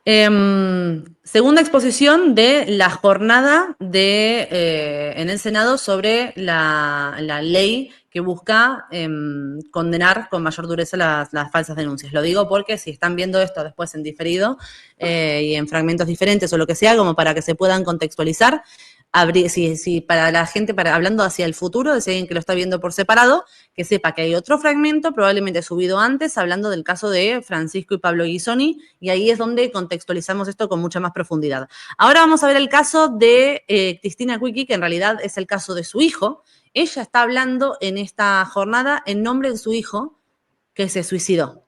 Segunda exposición de la jornada en el Senado sobre la ley que busca condenar con mayor dureza las falsas denuncias. Lo digo porque si están viendo esto después en diferido y en fragmentos diferentes o lo que sea, como para que se puedan contextualizar, si para la gente, hablando hacia el futuro, si alguien que lo está viendo por separado, que sepa que hay otro fragmento, probablemente subido antes, hablando del caso de Francisco y Pablo Guisoni, y ahí es donde contextualizamos esto con mucha más profundidad. Ahora vamos a ver el caso de Cristina Cuicchi, que en realidad es el caso de su hijo. Ella está hablando en esta jornada en nombre de su hijo, que se suicidó.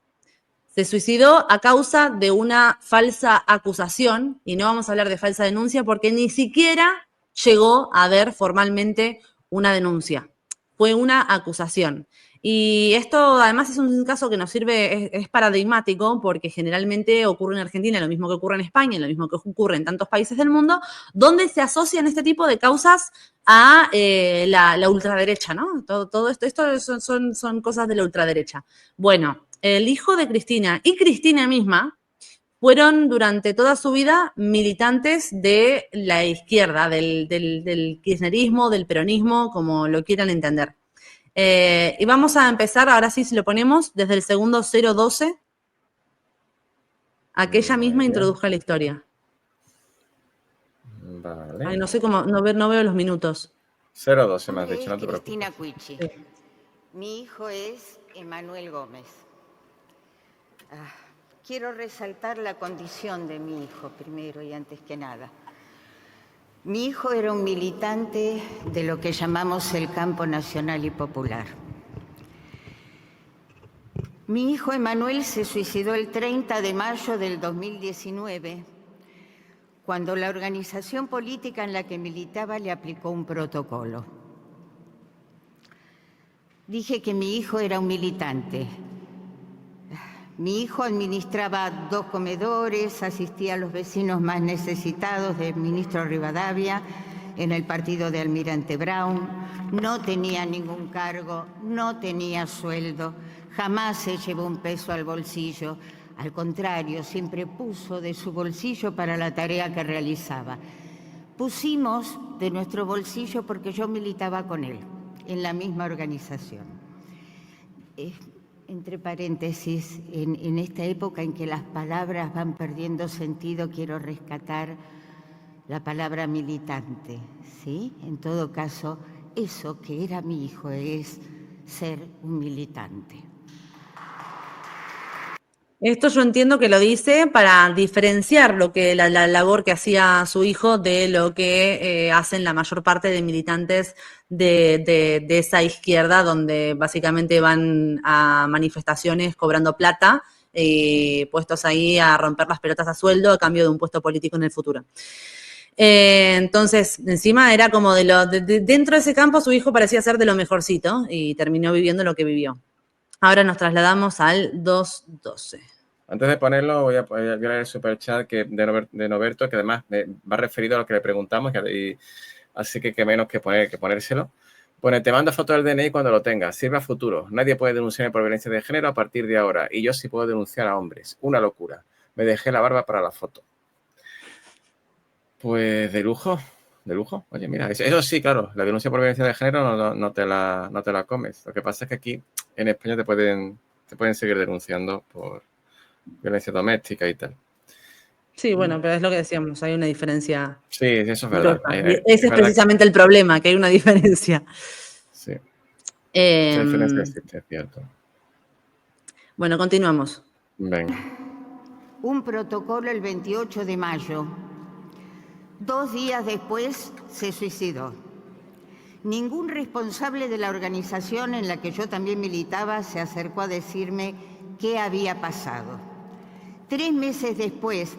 Se suicidó a causa de una falsa acusación, y no vamos a hablar de falsa denuncia porque ni siquiera llegó a haber formalmente una denuncia. Fue una acusación. Y esto además es un caso que nos sirve, es paradigmático, porque generalmente ocurre en Argentina, lo mismo que ocurre en España, lo mismo que ocurre en tantos países del mundo, donde se asocian este tipo de causas a la ultraderecha, ¿no? Todo esto son cosas de la ultraderecha. Bueno, el hijo de Cristina y Cristina misma fueron durante toda su vida militantes de la izquierda, del kirchnerismo, del peronismo, como lo quieran entender. Y vamos a empezar, ahora sí, si lo ponemos, desde el segundo 012, a que ella misma introduzca la historia. Vale. Ay, no sé cómo, no veo los minutos. 012 me has dicho, no te preocupes. Cristina Cuicchi. Sí. Mi hijo es Emanuel Gómez. Quiero resaltar la condición de mi hijo primero y antes que nada. Mi hijo era un militante de lo que llamamos el campo nacional y popular. Mi hijo Emanuel se suicidó el 30 de mayo del 2019, cuando la organización política en la que militaba le aplicó un protocolo. Dije que mi hijo era un militante. Mi hijo administraba 2 comedores, asistía a los vecinos más necesitados del ministro Rivadavia en el partido de Almirante Brown, no tenía ningún cargo, no tenía sueldo, jamás se llevó un peso al bolsillo. Al contrario, siempre puso de su bolsillo para la tarea que realizaba. Pusimos de nuestro bolsillo porque yo militaba con él en la misma organización. Entre paréntesis, en esta época en que las palabras van perdiendo sentido, quiero rescatar la palabra militante, ¿sí? En todo caso, eso que era mi hijo es ser un militante. Esto yo entiendo que lo dice para diferenciar lo que la labor que hacía su hijo de lo que hacen la mayor parte de militantes de esa izquierda, donde básicamente van a manifestaciones cobrando plata, puestos ahí a romper las pelotas a sueldo a cambio de un puesto político en el futuro. Entonces, encima era como dentro de ese campo su hijo parecía ser de lo mejorcito y terminó viviendo lo que vivió. Ahora nos trasladamos al 212. Antes de ponerlo, voy a leer el superchat de Noberto, que además va referido a lo que le preguntamos, así que menos que ponérselo. Pone, te mando foto del DNI cuando lo tengas. Sirve a futuro. Nadie puede denunciarme por violencia de género a partir de ahora. Y yo sí puedo denunciar a hombres. Una locura. Me dejé la barba para la foto. Pues de lujo. De lujo. Oye, mira, eso sí, claro. La denuncia por violencia de género no te la comes. Lo que pasa es que aquí en España te pueden seguir denunciando por violencia doméstica y tal. Sí, bueno, pero es lo que decíamos, hay una diferencia. Sí, eso es verdad. Ese es precisamente el problema, que hay una diferencia. Sí. Esa diferencia existe, es cierto. Bueno, continuamos. Venga. Un protocolo el 28 de mayo. 2 días después se suicidó. Ningún responsable de la organización en la que yo también militaba se acercó a decirme qué había pasado. 3 meses después,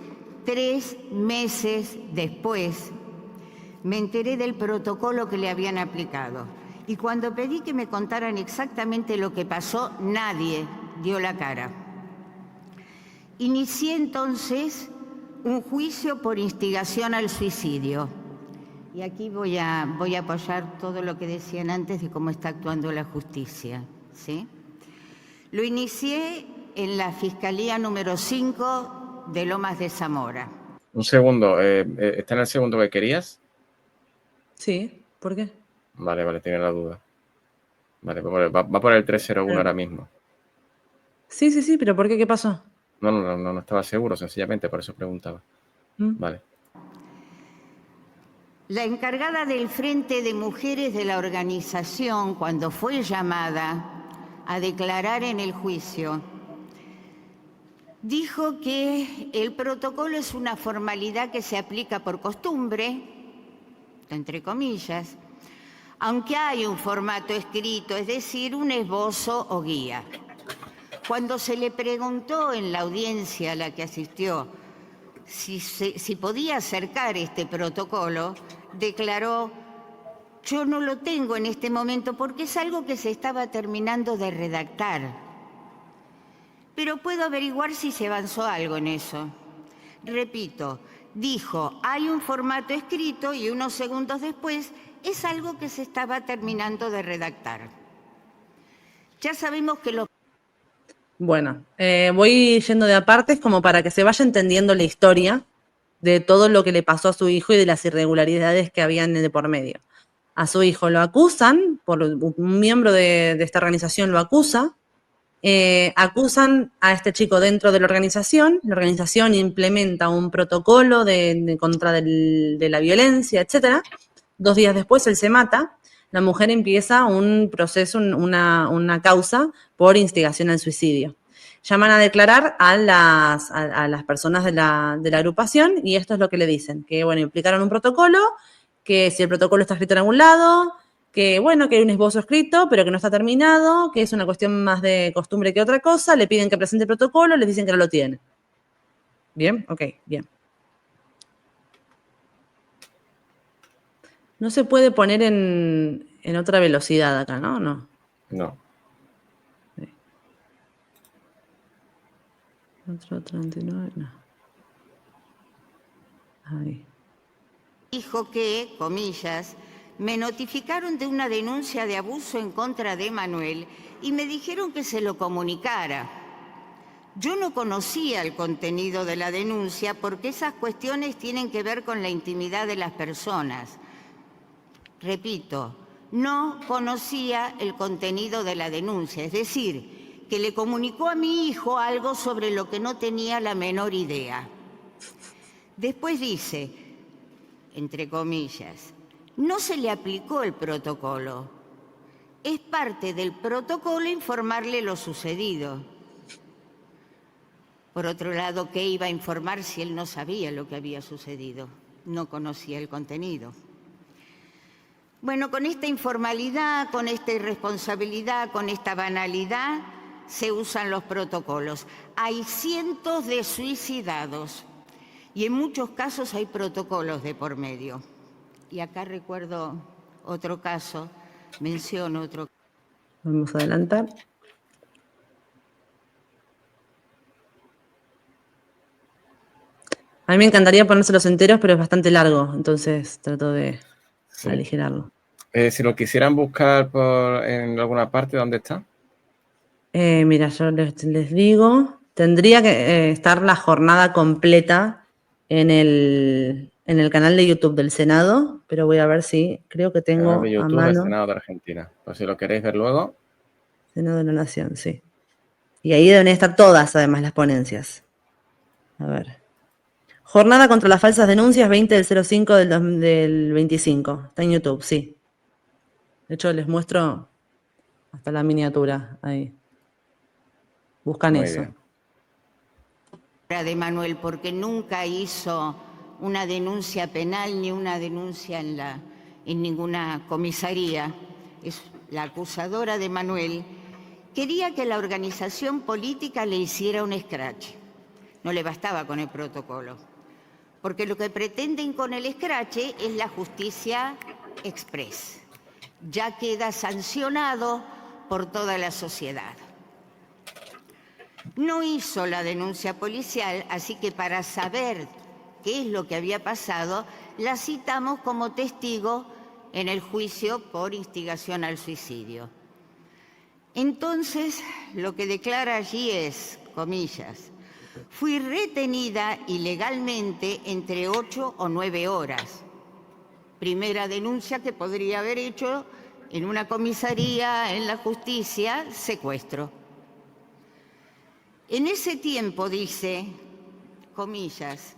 me enteré del protocolo que le habían aplicado. Y cuando pedí que me contaran exactamente lo que pasó, nadie dio la cara. Inicié entonces un juicio por instigación al suicidio. Y aquí voy a apoyar todo lo que decían antes de cómo está actuando la justicia, ¿sí? Lo inicié en la Fiscalía número 5 de Lomas de Zamora. Un segundo, ¿está en el segundo que querías? Sí, ¿por qué? Vale, tenía la duda. Vale, pues va por el 301 Pero- ahora mismo. Sí, pero ¿por qué? ¿Qué pasó? No estaba seguro, sencillamente, por eso preguntaba. ¿Mm? Vale. La encargada del Frente de Mujeres de la organización, cuando fue llamada a declarar en el juicio, dijo que el protocolo es una formalidad que se aplica por costumbre, entre comillas, aunque hay un formato escrito, es decir, un esbozo o guía. Cuando se le preguntó en la audiencia a la que asistió si podía acercar este protocolo, declaró: yo no lo tengo en este momento porque es algo que se estaba terminando de redactar. Pero puedo averiguar si se avanzó algo en eso. Repito, dijo, hay un formato escrito y unos segundos después es algo que se estaba terminando de redactar. Ya sabemos que los... Bueno, voy yendo de apartes como para que se vaya entendiendo la historia de todo lo que le pasó a su hijo y de las irregularidades que habían de por medio. A su hijo lo acusan, un miembro de esta organización lo acusa, acusan a este chico dentro de la organización implementa un protocolo contra de la violencia, etcétera. 2 días después él se mata, la mujer empieza un proceso, una causa por instigación al suicidio. Llaman a declarar a las personas de la agrupación y esto es lo que le dicen, que bueno, implicaron un protocolo, que si el protocolo está escrito en algún lado, que bueno, que hay un esbozo escrito, pero que no está terminado, que es una cuestión más de costumbre que otra cosa, le piden que presente el protocolo, les dicen que no lo tiene. ¿Bien? Ok, bien. No se puede poner en otra velocidad acá, ¿no? No. No. Sí. Otro 39, no. Ahí. Dijo que, comillas, me notificaron de una denuncia de abuso en contra de Manuel y me dijeron que se lo comunicara. Yo no conocía el contenido de la denuncia porque esas cuestiones tienen que ver con la intimidad de las personas. Repito, no conocía el contenido de la denuncia, es decir, que le comunicó a mi hijo algo sobre lo que no tenía la menor idea. Después dice, entre comillas, no se le aplicó el protocolo. Es parte del protocolo informarle lo sucedido. Por otro lado, ¿qué iba a informar si él no sabía lo que había sucedido? No conocía el contenido. Bueno, con esta informalidad, con esta irresponsabilidad, con esta banalidad, se usan los protocolos. Hay cientos de suicidados y en muchos casos hay protocolos de por medio. Y acá recuerdo otro caso, menciono otro. Vamos a adelantar. A mí me encantaría ponérselos enteros, pero es bastante largo, entonces trato de aligerarlo. Si lo quisieran buscar en alguna parte, ¿dónde está? Mira, yo les digo, tendría que estar la jornada completa en el canal de YouTube del Senado, pero voy a ver si creo que tengo Canal de a YouTube del mano Senado de Argentina. Pues si lo queréis ver luego. Senado de la Nación, sí. Y ahí deben estar todas, además, las ponencias. A ver. Jornada contra las falsas denuncias, 20 del 05 del 25. Está en YouTube, sí. De hecho, les muestro hasta la miniatura ahí. Buscan Muy eso. bien. De Manuel, porque nunca hizo una denuncia penal ni una denuncia en ninguna comisaría. Es la acusadora de Manuel. Quería que la organización política le hiciera un escrache. No le bastaba con el protocolo. Porque lo que pretenden con el escrache es la justicia express. Ya queda sancionado por toda la sociedad. No hizo la denuncia policial, así que para saber qué es lo que había pasado, la citamos como testigo en el juicio por instigación al suicidio. Entonces, lo que declara allí es, comillas, Fui retenida ilegalmente entre 8 o 9 horas. Primera denuncia que podría haber hecho en una comisaría, en la justicia, secuestro. En ese tiempo, dice, comillas,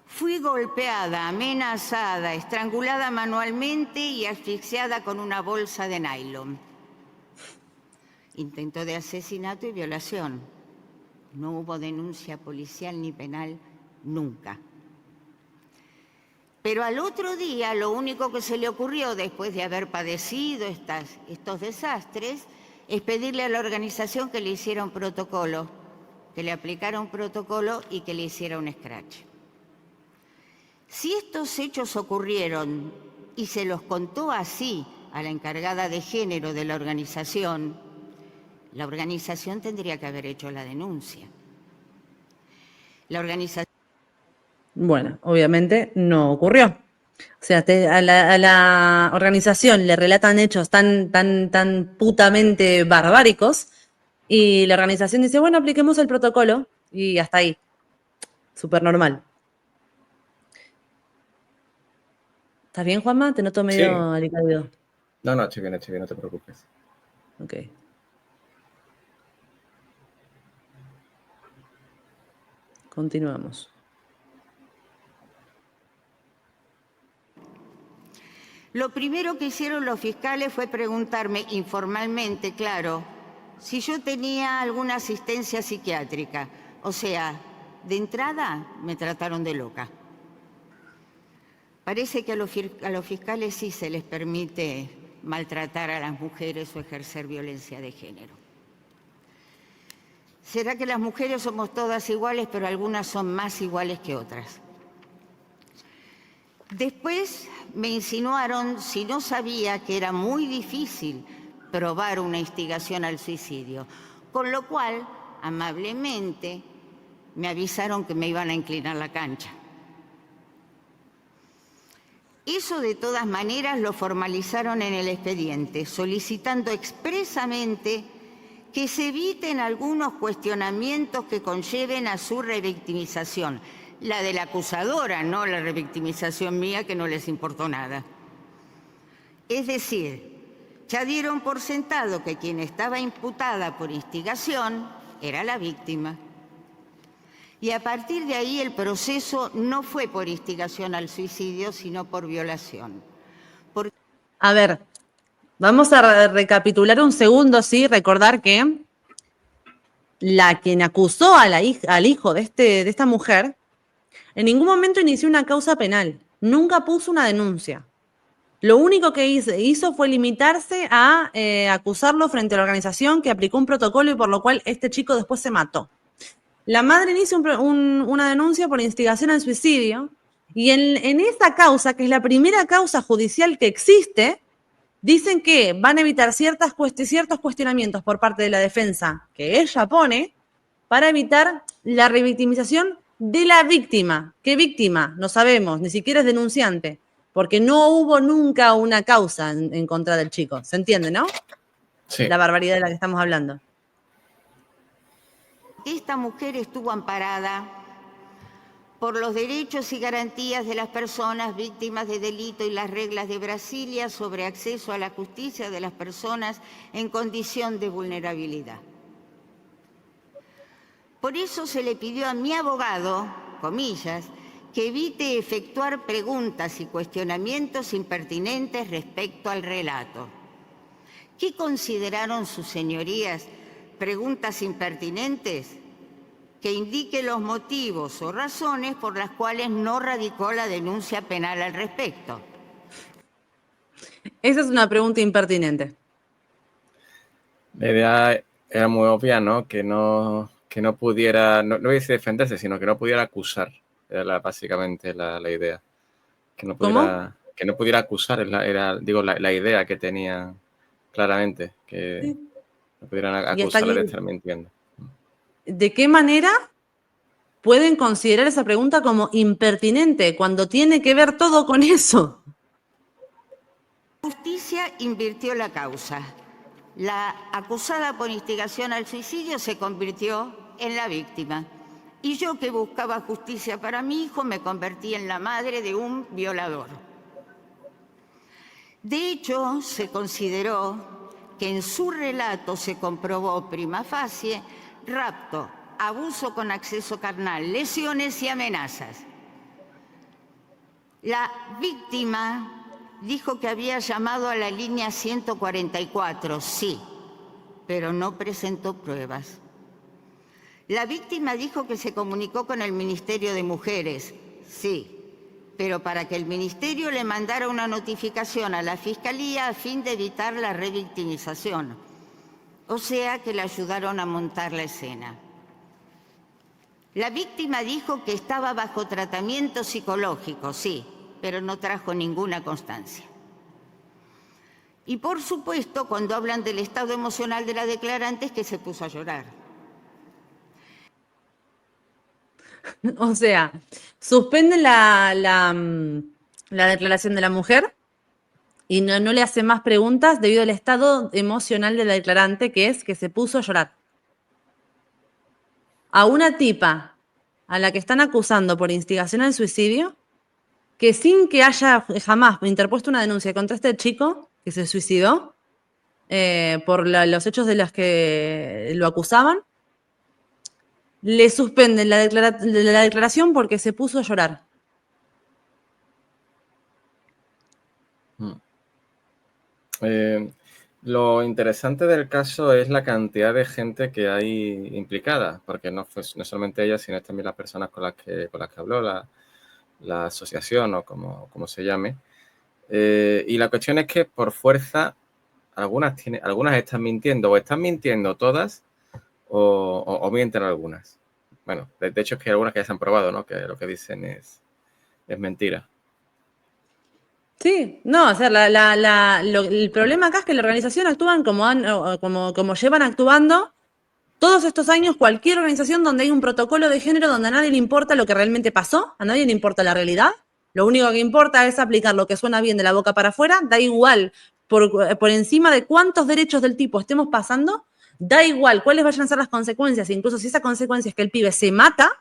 fui golpeada, amenazada, estrangulada manualmente y asfixiada con una bolsa de nylon. Intento de asesinato y violación. No hubo denuncia policial ni penal nunca. Pero al otro día, lo único que se le ocurrió, después de haber padecido estos desastres, es pedirle a la organización que le hiciera un protocolo, que le aplicara un protocolo y que le hiciera un scratch. Si estos hechos ocurrieron y se los contó así a la encargada de género de la organización tendría que haber hecho la denuncia. La organización... Bueno, obviamente no ocurrió. O sea, a la organización le relatan hechos tan putamente barbáricos y la organización dice, bueno, apliquemos el protocolo y hasta ahí. Súper normal. ¿Estás bien, Juanma? Te noto medio alicaído. No, estoy bien, no te preocupes. Ok. Continuamos. Lo primero que hicieron los fiscales fue preguntarme informalmente, claro, si yo tenía alguna asistencia psiquiátrica. O sea, de entrada me trataron de loca. Parece que a los fiscales sí se les permite maltratar a las mujeres o ejercer violencia de género. ¿Será que las mujeres somos todas iguales, pero algunas son más iguales que otras? Después me insinuaron si no sabía que era muy difícil probar una instigación al suicidio, con lo cual, amablemente, me avisaron que me iban a inclinar la cancha. Eso, de todas maneras, lo formalizaron en el expediente, solicitando expresamente que se eviten algunos cuestionamientos que conlleven a su revictimización. La de la acusadora, no la revictimización mía, que no les importó nada. Es decir, ya dieron por sentado que quien estaba imputada por instigación era la víctima. Y a partir de ahí el proceso no fue por instigación al suicidio, sino por violación. A ver, vamos a recapitular un segundo, sí, recordar que quien acusó a al hijo de esta mujer en ningún momento inició una causa penal, nunca puso una denuncia. Lo único que hizo fue limitarse a acusarlo frente a la organización que aplicó un protocolo y por lo cual este chico después se mató. La madre inicia una denuncia por instigación al suicidio y en esa causa, que es la primera causa judicial que existe, dicen que van a evitar ciertos cuestionamientos por parte de la defensa que ella pone para evitar la revictimización de la víctima. ¿Qué víctima? No sabemos, ni siquiera es denunciante, porque no hubo nunca una causa en contra del chico. ¿Se entiende, no? Sí. La barbaridad de la que estamos hablando. Esta mujer estuvo amparada por los derechos y garantías de las personas víctimas de delito y las reglas de Brasilia sobre acceso a la justicia de las personas en condición de vulnerabilidad. Por eso se le pidió a mi abogado, comillas, que evite efectuar preguntas y cuestionamientos impertinentes respecto al relato. ¿Qué consideraron sus señorías preguntas impertinentes? Que indique los motivos o razones por las cuales no radicó la denuncia penal al respecto. Esa es una pregunta impertinente. La idea era muy obvia, ¿no? Que no pudiera, no hubiese defenderse, sino que no pudiera acusar. Era básicamente la idea. Que no pudiera acusar, era la idea que tenía claramente, que sí. No pudieran acusarle de estar mintiendo. ¿De qué manera pueden considerar esa pregunta como impertinente cuando tiene que ver todo con eso? La justicia invirtió la causa. La acusada por instigación al suicidio se convirtió en la víctima. Y yo, que buscaba justicia para mi hijo, me convertí en la madre de un violador. De hecho, se consideró que en su relato se comprobó prima facie rapto, abuso con acceso carnal, lesiones y amenazas. La víctima dijo que había llamado a la línea 144, sí, pero no presentó pruebas. La víctima dijo que se comunicó con el Ministerio de Mujeres, sí, pero para que el Ministerio le mandara una notificación a la Fiscalía a fin de evitar la revictimización. O sea que le ayudaron a montar la escena. La víctima dijo que estaba bajo tratamiento psicológico, sí, pero no trajo ninguna constancia. Y por supuesto, cuando hablan del estado emocional de la declarante, es que se puso a llorar. O sea, suspenden la declaración de la mujer y no le hace más preguntas debido al estado emocional de la declarante, que es que se puso a llorar. A una tipa a la que están acusando por instigación al suicidio, que sin que haya jamás interpuesto una denuncia contra este chico que se suicidó por los hechos de los que lo acusaban, le suspenden la declaración porque se puso a llorar. Lo interesante del caso es la cantidad de gente que hay implicada, porque no solamente ella, sino también las personas con las que habló, la asociación o como se llame. Y la cuestión es que por fuerza algunas están mintiendo, o están mintiendo todas, o mienten algunas. Bueno, de hecho es que hay algunas que ya se han probado, ¿no? Que lo que dicen es mentira. Sí, no, o sea, el problema acá es que la organización actúan como llevan actuando todos estos años cualquier organización donde hay un protocolo de género donde a nadie le importa lo que realmente pasó, a nadie le importa la realidad. Lo único que importa es aplicar lo que suena bien de la boca para afuera, da igual por encima de cuántos derechos del tipo estemos pasando, da igual cuáles vayan a ser las consecuencias, incluso si esa consecuencia es que el pibe se mata,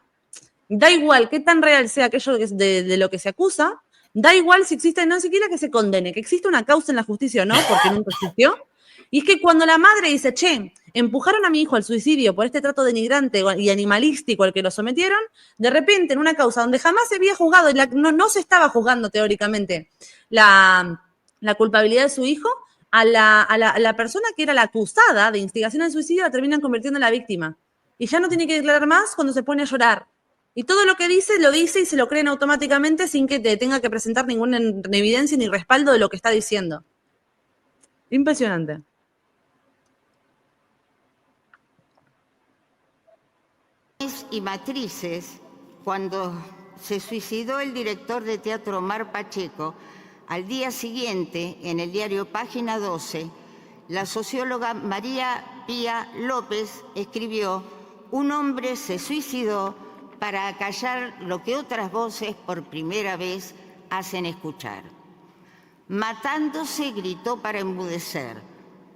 da igual qué tan real sea aquello de lo que se acusa, da igual si existe, no siquiera que se condene, que existe una causa en la justicia o no, porque nunca existió. Y es que cuando la madre dice, che, empujaron a mi hijo al suicidio por este trato denigrante y animalístico al que lo sometieron, de repente en una causa donde jamás se había juzgado, y no se estaba juzgando teóricamente la culpabilidad de su hijo, a la persona que era la acusada de instigación al suicidio la terminan convirtiendo en la víctima. Y ya no tiene que declarar más cuando se pone a llorar. Y todo lo que dice, lo dice y se lo creen automáticamente sin que te tenga que presentar ninguna evidencia ni respaldo de lo que está diciendo. Impresionante. Y matrices, cuando se suicidó el director de teatro Omar Pacheco, al día siguiente, en el diario Página 12, la socióloga María Pía López escribió: un hombre se suicidó para acallar lo que otras voces por primera vez hacen escuchar. Matándose gritó para enmudecer,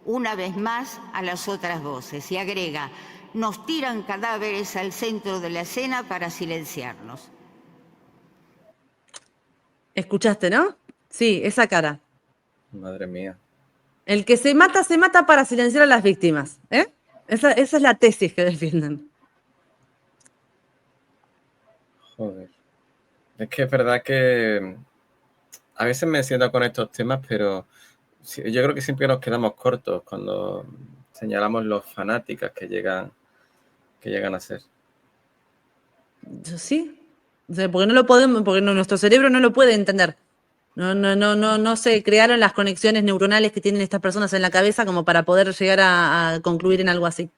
una vez más, a las otras voces. Y agrega: nos tiran cadáveres al centro de la escena para silenciarnos. ¿Escuchaste, no? Sí, esa cara. Madre mía. El que se mata para silenciar a las víctimas. ¿Eh? Esa es la tesis que defienden. Joder. Es que es verdad que a veces me siento con estos temas, pero yo creo que siempre nos quedamos cortos cuando señalamos los fanáticas que llegan a ser. Sí. O sea, porque no lo podemos, porque nuestro cerebro no lo puede entender. No se crearon las conexiones neuronales que tienen estas personas en la cabeza como para poder llegar a concluir en algo así.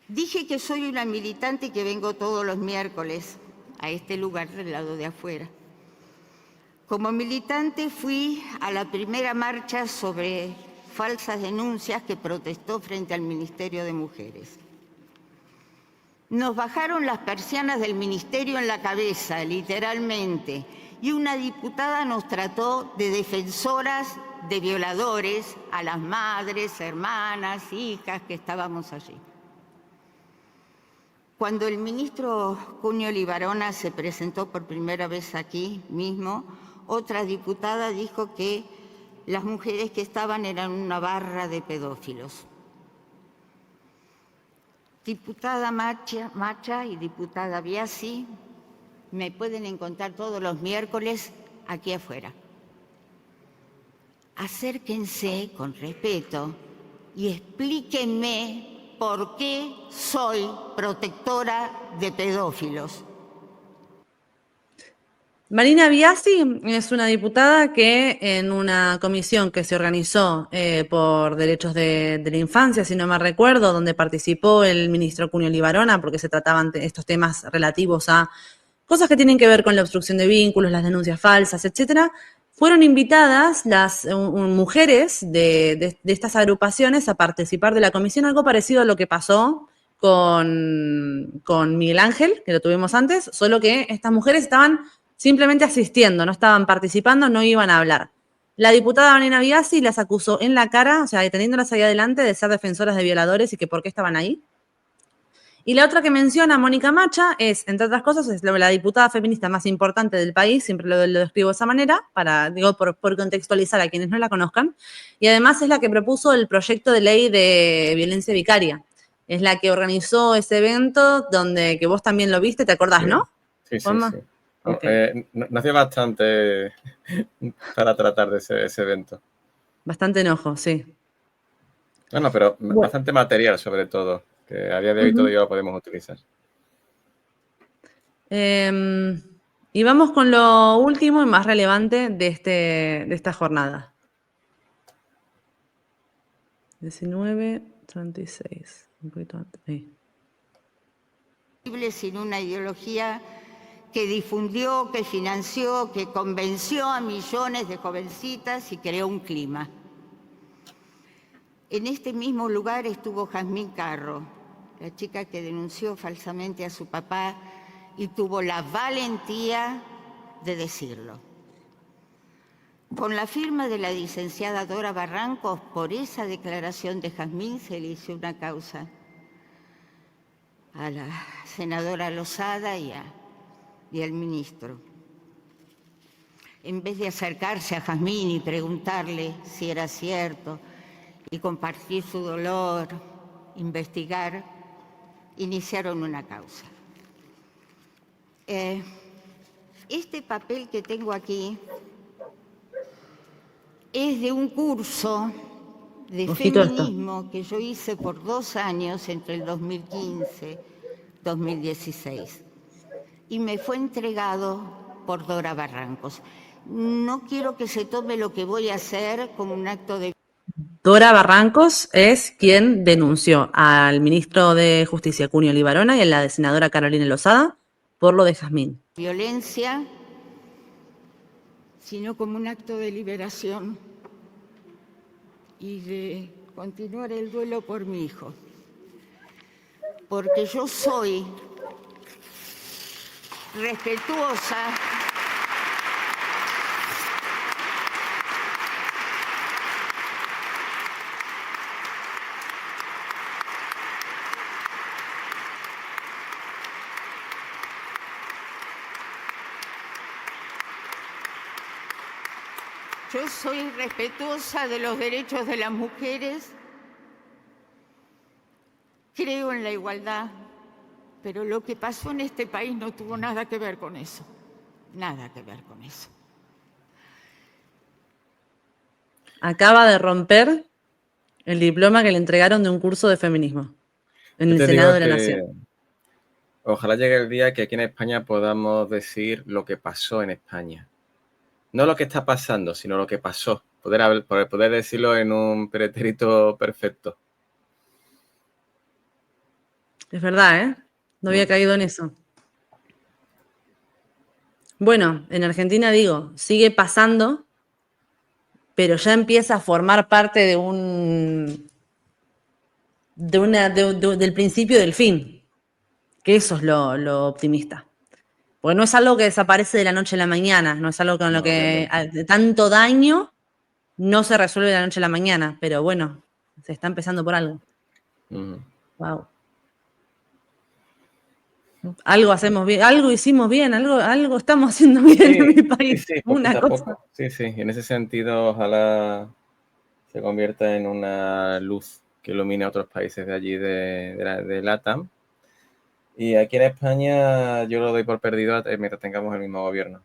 Dije que soy una militante y que vengo todos los miércoles a este lugar del lado de afuera. Como militante fui a la primera marcha sobre falsas denuncias que protestó frente al Ministerio de Mujeres. Nos bajaron las persianas del ministerio en la cabeza, literalmente, y una diputada nos trató de defensoras de violadores a las madres, hermanas, hijas que estábamos allí. Cuando el ministro Cunio Libarona se presentó por primera vez aquí mismo, otra diputada dijo que las mujeres que estaban eran una barra de pedófilos. Diputada Macha y diputada Biasi, me pueden encontrar todos los miércoles aquí afuera. Acérquense con respeto y explíquenme por qué soy protectora de pedófilos. Marina Biasi es una diputada que en una comisión que se organizó por derechos de la infancia, si no me recuerdo, donde participó el ministro Cunio Libarona, porque se trataban estos temas relativos a cosas que tienen que ver con la obstrucción de vínculos, las denuncias falsas, etcétera, fueron invitadas las mujeres de estas agrupaciones a participar de la comisión, algo parecido a lo que pasó con Miguel Ángel, que lo tuvimos antes, solo que estas mujeres estaban simplemente asistiendo, no estaban participando, no iban a hablar. La diputada Marina Biasi las acusó en la cara, o sea, deteniéndolas ahí adelante, de ser defensoras de violadores y que por qué estaban ahí. Y la otra que menciona Mónica Macha es, entre otras cosas, es la diputada feminista más importante del país, siempre lo describo de esa manera, por contextualizar a quienes no la conozcan, y además es la que propuso el proyecto de ley de violencia vicaria. Es la que organizó ese evento donde, que vos también lo viste, ¿te acordás, Sí. no? Sí. Okay. Nació bastante para tratar de ese evento. Bastante enojo, sí. Bueno, pero Bueno. bastante material sobre todo, que a día de hoy todavía lo podemos utilizar. Y vamos con lo último y más relevante de esta jornada. 19:36. Un poquito antes. Ahí. Sin una ideología que difundió, que financió, que convenció a millones de jovencitas y creó un clima. En este mismo lugar estuvo Jazmín Carro, la chica que denunció falsamente a su papá y tuvo la valentía de decirlo. Con la firma de la licenciada Dora Barrancos, por esa declaración de Jazmín se le hizo una causa a la senadora Lozada y al ministro. En vez de acercarse a Jazmín y preguntarle si era cierto y compartir su dolor, investigar, iniciaron una causa. Este papel que tengo aquí es de un curso de feminismo que yo hice por 2 años entre el 2015 y 2016 y me fue entregado por Dora Barrancos. No quiero que se tome lo que voy a hacer como un acto de... Dora Barrancos es quien denunció al ministro de Justicia, Cunio Libarona, y a la senadora Carolina Lozada por lo de Jazmín. Violencia, sino como un acto de liberación y de continuar el duelo por mi hijo. Porque yo soy respetuosa de los derechos de las mujeres, creo en la igualdad, pero lo que pasó en este país no tuvo nada que ver con eso, nada que ver con eso. Acaba de romper el diploma que le entregaron de un curso de feminismo en el Senado de la Nación. Ojalá llegue el día que aquí en España podamos decir lo que pasó en España. No lo que está pasando, sino lo que pasó. Poder decirlo en un pretérito perfecto. Es verdad, ¿eh? No había caído en eso. Bueno, en Argentina digo, sigue pasando, pero ya empieza a formar parte del principio del fin. Que eso es lo optimista. Porque no es algo que desaparece de la noche a la mañana, no es algo con lo que de tanto daño no se resuelve de la noche a la mañana, pero bueno, se está empezando por algo. Wow. Algo hacemos bien, algo hicimos bien, algo estamos haciendo bien Sí, en mi sí, país. sí, Una poquito a cosa. poco. Sí, sí. Y en ese sentido, ojalá se convierta en una luz que ilumine a otros países de allí, de LATAM. Y aquí en España yo lo doy por perdido mientras tengamos el mismo gobierno.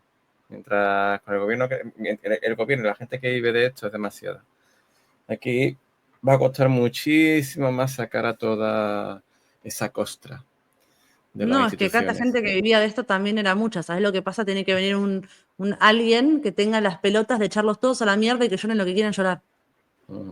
Mientras con el gobierno, el gobierno y la gente que vive de esto es demasiado. Aquí va a costar muchísimo más sacar a toda esa costra de las No, es que acá la instituciones. gente que vivía de esto también era mucha. ¿Sabes lo que pasa? Tiene que venir un alguien que tenga las pelotas de echarlos todos a la mierda y que lloren lo que quieran llorar. Mm.